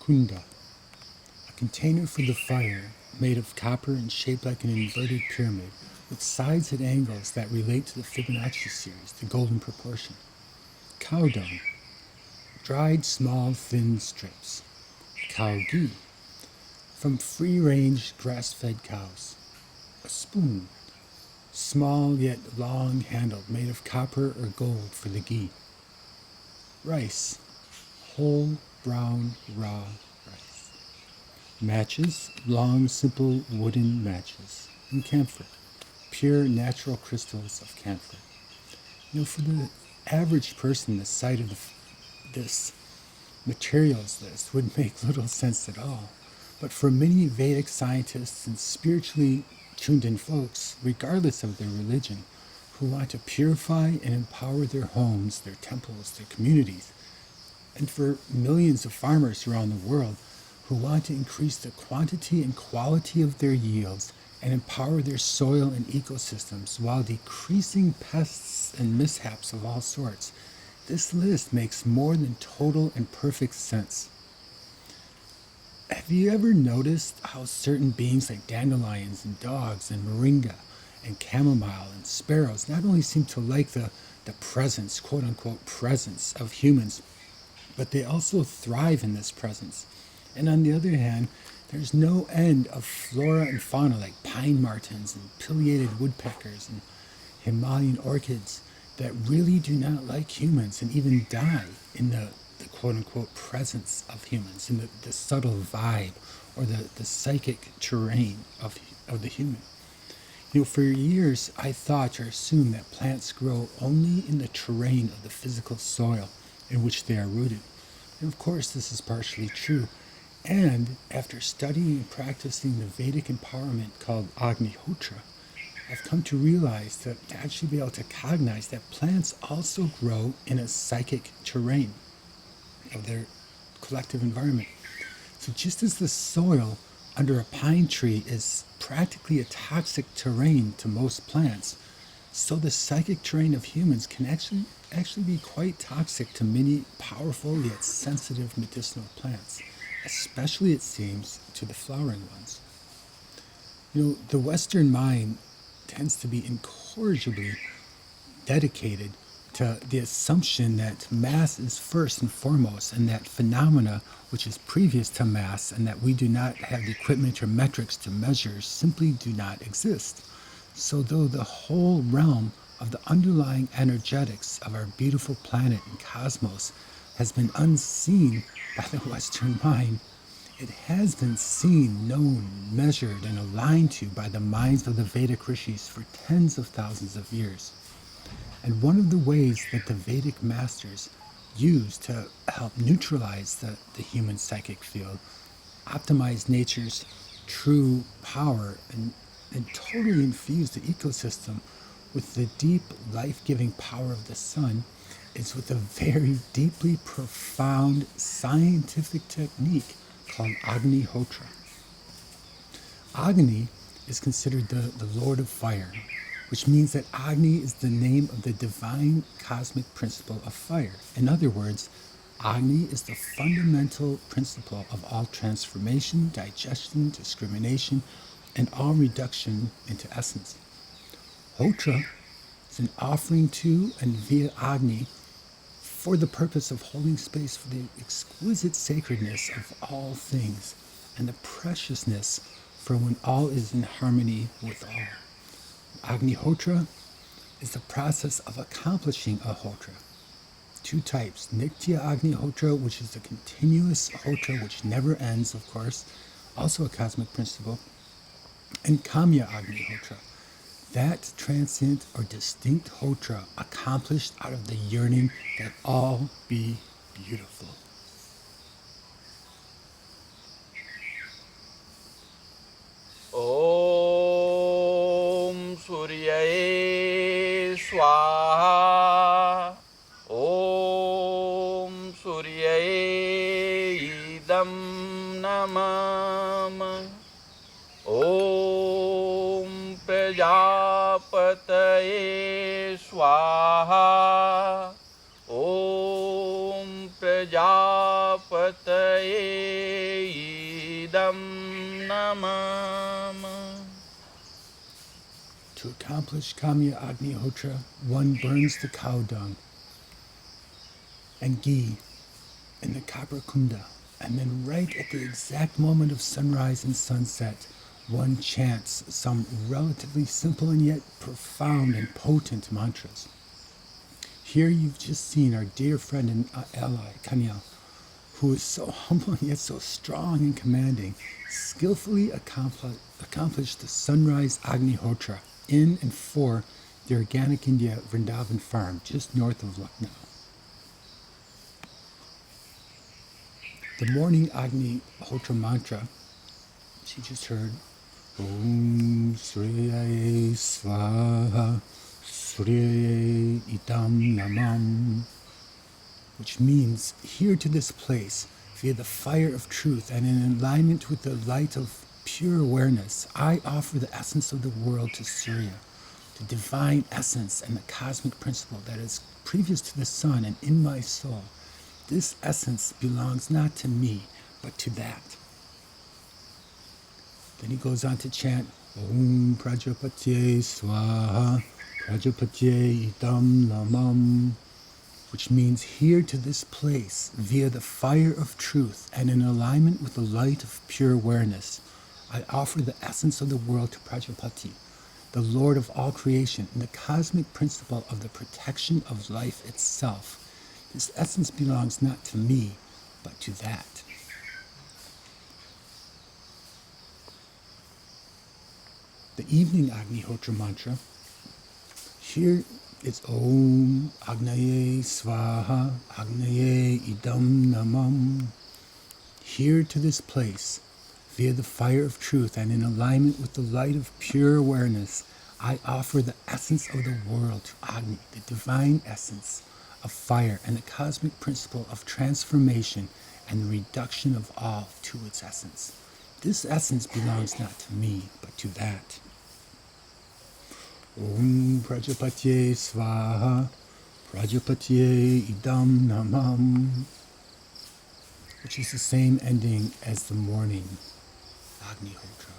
kunda, a container for the fire made of copper and shaped like an inverted pyramid with sides at angles that relate to the Fibonacci series, the golden proportion. Cow dung, dried small thin strips. Cow ghee, from free-range grass-fed cows. A spoon, small yet long-handled, made of copper or gold for the ghee. Rice, whole brown raw rice. Matches, long simple wooden matches. And camphor, pure natural crystals of camphor. For the average person, the sight of this materials list would make little sense at all. But for many Vedic scientists and spiritually tuned in folks, regardless of their religion, who want to purify and empower their homes, their temples, their communities, and for millions of farmers around the world who want to increase the quantity and quality of their yields and empower their soil and ecosystems while decreasing pests and mishaps of all sorts, this list makes more than total and perfect sense. Have you ever noticed how certain beings like dandelions and dogs and moringa and chamomile and sparrows not only seem to like the presence, quote-unquote presence of humans, but they also thrive in this presence? And on the other hand, there's no end of flora and fauna like pine martens and pileated woodpeckers and Himalayan orchids that really do not like humans and even die in the quote-unquote presence of humans, in the subtle vibe or the psychic terrain of the human. For years I thought or assumed that plants grow only in the terrain of the physical soil in which they are rooted. And of course this is partially true. And after studying and practicing the Vedic empowerment called Agnihotra, I've come to realize to actually be able to cognize that plants also grow in a psychic terrain of their collective environment. So just as the soil under a pine tree is practically a toxic terrain to most plants, so the psychic terrain of humans can actually be quite toxic to many powerful yet sensitive medicinal plants, especially, it seems, to the flowering ones. The Western mind tends to be incorrigibly dedicated to the assumption that mass is first and foremost, and that phenomena which is previous to mass and that we do not have the equipment or metrics to measure simply do not exist. So though the whole realm of the underlying energetics of our beautiful planet and cosmos has been unseen by the Western mind, it has been seen, known, measured, and aligned to by the minds of the Vedic rishis for tens of thousands of years. And one of the ways that the Vedic masters use to help neutralize the human psychic field, optimize nature's true power, and totally infuse the ecosystem with the deep life-giving power of the sun, is with a very deeply profound scientific technique called Agnihotra. Agni is considered the Lord of Fire, which means that Agni is the name of the divine cosmic principle of fire. In other words, Agni is the fundamental principle of all transformation, digestion, discrimination, and all reduction into essence. Hotra is an offering to and via Agni for the purpose of holding space for the exquisite sacredness of all things and the preciousness for when all is in harmony with all. Agnihotra is the process of accomplishing a hotra. Two types: Nitya Agnihotra, which is a continuous hotra which never ends, of course, also a cosmic principle, and Kamya Agnihotra, that transient or distinct hotra accomplished out of the yearning that all be beautiful. Om Suryaaya Swaaha. Om Suryaaya idam namam. Om Prajaapataye Swaaha. Om Prajaapataye Prajaapataye idam namam. To accomplish Kamya Agnihotra, one burns the cow dung and ghee in the copper kunda, and then right at the exact moment of sunrise and sunset, one chants some relatively simple and yet profound and potent mantras. Here you've just seen our dear friend and ally, Kaniyal, who is so humble and yet so strong and commanding, skillfully accomplished the sunrise Agnihotra in and for the Organic India Vrindavan farm just north of Lucknow. The morning Agnihotra mantra, she just heard, Om Suryaaya Swaaha, Suryaaya idam namam, which means, here to this place, via the fire of truth and in alignment with the light of pure awareness, I offer the essence of the world to Surya, the divine essence and the cosmic principle that is previous to the sun and in my soul. This essence belongs not to me, but to that. Then he goes on to chant, Om Prajaapataye Swaaha, Prajaapataye idam namam, which means here to this place, via the fire of truth and in alignment with the light of pure awareness, I offer the essence of the world to Prajapati, the Lord of all creation, and the cosmic principle of the protection of life itself. This essence belongs not to me, but to that. The evening Agnihotra mantra, here it's Om Agnaye Swaaha, Agnaye idam namam. Here to this place, via the fire of truth and in alignment with the light of pure awareness, I offer the essence of the world to Agni, the divine essence of fire and the cosmic principle of transformation and the reduction of all to its essence. This essence belongs not to me, but to that. Om Prajaapataye Swaaha, Prajaapataye idam namam, which is the same ending as the morning Agnihotra.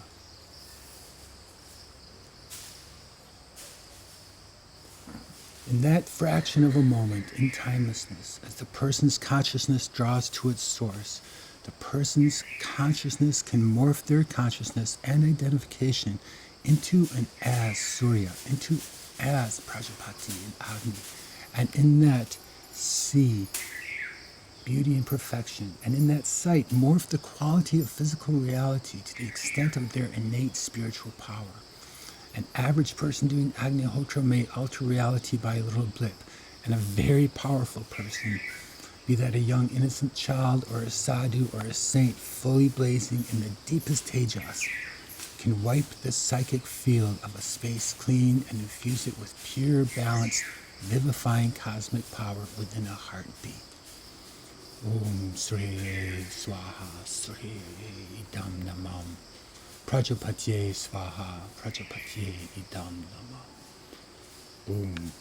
In that fraction of a moment in timelessness, as the person's consciousness draws to its source, the person's consciousness can morph their consciousness and identification into and as Surya, into as Prajapati and Agni, and in that see beauty and perfection, and in that sight morph the quality of physical reality to the extent of their innate spiritual power. An average person doing Agnihotra may alter reality by a little blip, and a very powerful person, be that a young innocent child or a sadhu or a saint fully blazing in the deepest tejas, can wipe the psychic field of a space clean and infuse it with pure, balanced, vivifying cosmic power within a heartbeat. Om Suryaaya Swaaha, Suryaaya idam namam. Prajaapataye Swaaha, Prajaapataye idam namam. Boom.